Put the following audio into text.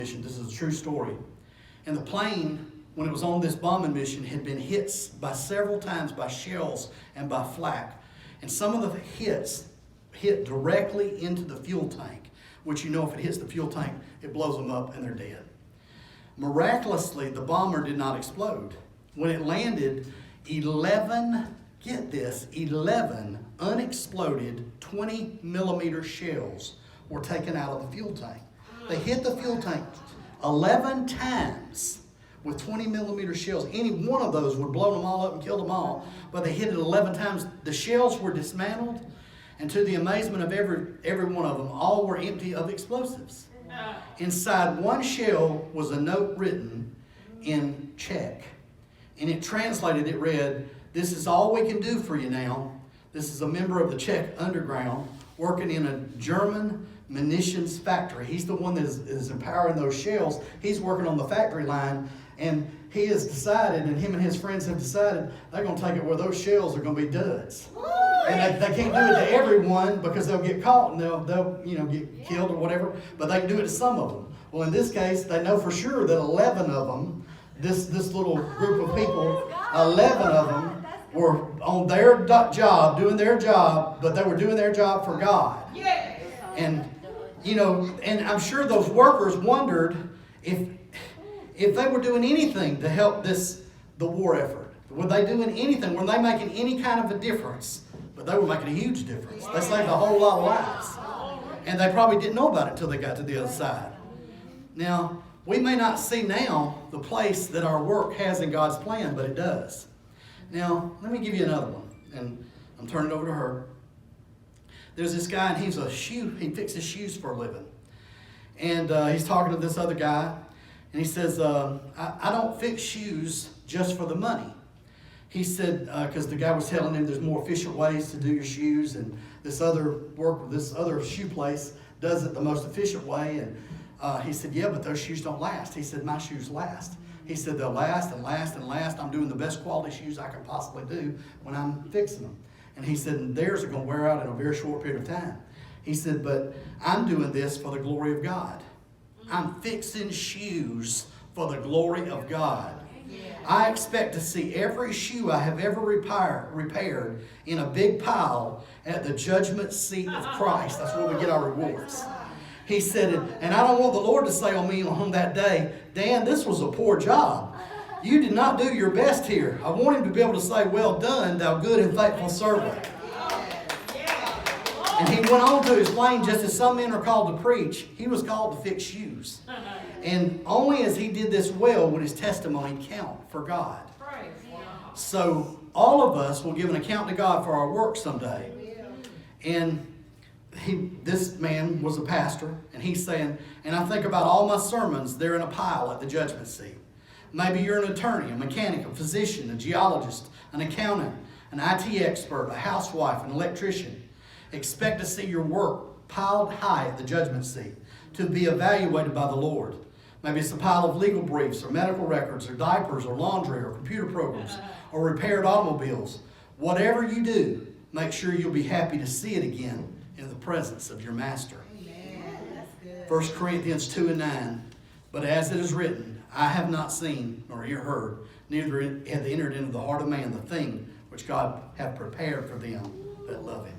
mission. This is a true story. And the plane, when it was on this bombing mission, had been hit by several times by shells and by flak. And some of the hits hit directly into the fuel tank, which, you know, if it hits the fuel tank, it blows them up and they're dead. Miraculously, the bomber did not explode. When it landed, 11 unexploded 20-millimeter shells were taken out of the fuel tank. They hit the fuel tank 11 times with 20-millimeter shells. Any one of those would blow them all up and kill them all, but they hit it 11 times. The shells were dismantled, and to the amazement of every one of them, all were empty of explosives. Inside one shell was a note written in Czech, and it translated, it read, "This is all we can do for you now." This is a member of the Czech underground working in a German munitions factory. He's the one that is empowering those shells. He's working on the factory line, and he has decided, and him and his friends have decided, they're going to take it where those shells are going to be duds. And they can't do it to everyone because they'll get caught and they'll get killed or whatever, but they can do it to some of them. Well, in this case, they know for sure that 11 of them, this little group of people, 11 of them were on their job, doing their job, but they were doing their job for God. And, and I'm sure those workers wondered if they were doing anything to help the war effort. Were they doing anything? Were they making any kind of a difference? But they were making a huge difference. They saved a whole lot of lives. And they probably didn't know about it until they got to the other side. Now, we may not see now the place that our work has in God's plan, but it does. Now, let me give you another one. And I'm turning it over to her. There's this guy, and he fixes shoes for a living. And he's talking to this other guy, and he says, I don't fix shoes just for the money. He said, because the guy was telling him there's more efficient ways to do your shoes, and this other shoe place does it the most efficient way. And he said, yeah, but those shoes don't last. He said, my shoes last. He said, they'll last and last and last. I'm doing the best quality shoes I can possibly do when I'm fixing them. And he said, and theirs are going to wear out in a very short period of time. He said, but I'm doing this for the glory of God. I'm fixing shoes for the glory of God. I expect to see every shoe I have ever repaired in a big pile at the judgment seat of Christ. That's where we get our rewards. He said, and I don't want the Lord to say on me on that day, Dan, this was a poor job. You did not do your best here. I want him to be able to say, well done, thou good and faithful servant. And he went on to explain, just as some men are called to preach, he was called to fix shoes. And only as he did this well would his testimony count for God. So all of us will give an account to God for our work someday. And this man was a pastor, and he's saying, and I think about all my sermons, they're in a pile at the judgment seat. Maybe you're an attorney, a mechanic, a physician, a geologist, an accountant, an IT expert, a housewife, an electrician. Expect to see your work piled high at the judgment seat to be evaluated by the Lord. Maybe it's a pile of legal briefs or medical records or diapers or laundry or computer programs or repaired automobiles. Whatever you do, make sure you'll be happy to see it again in the presence of your master. 1 Corinthians 2:9. But as it is written, I have not seen nor ear heard, neither hath entered into the heart of man the thing which God hath prepared for them that love him.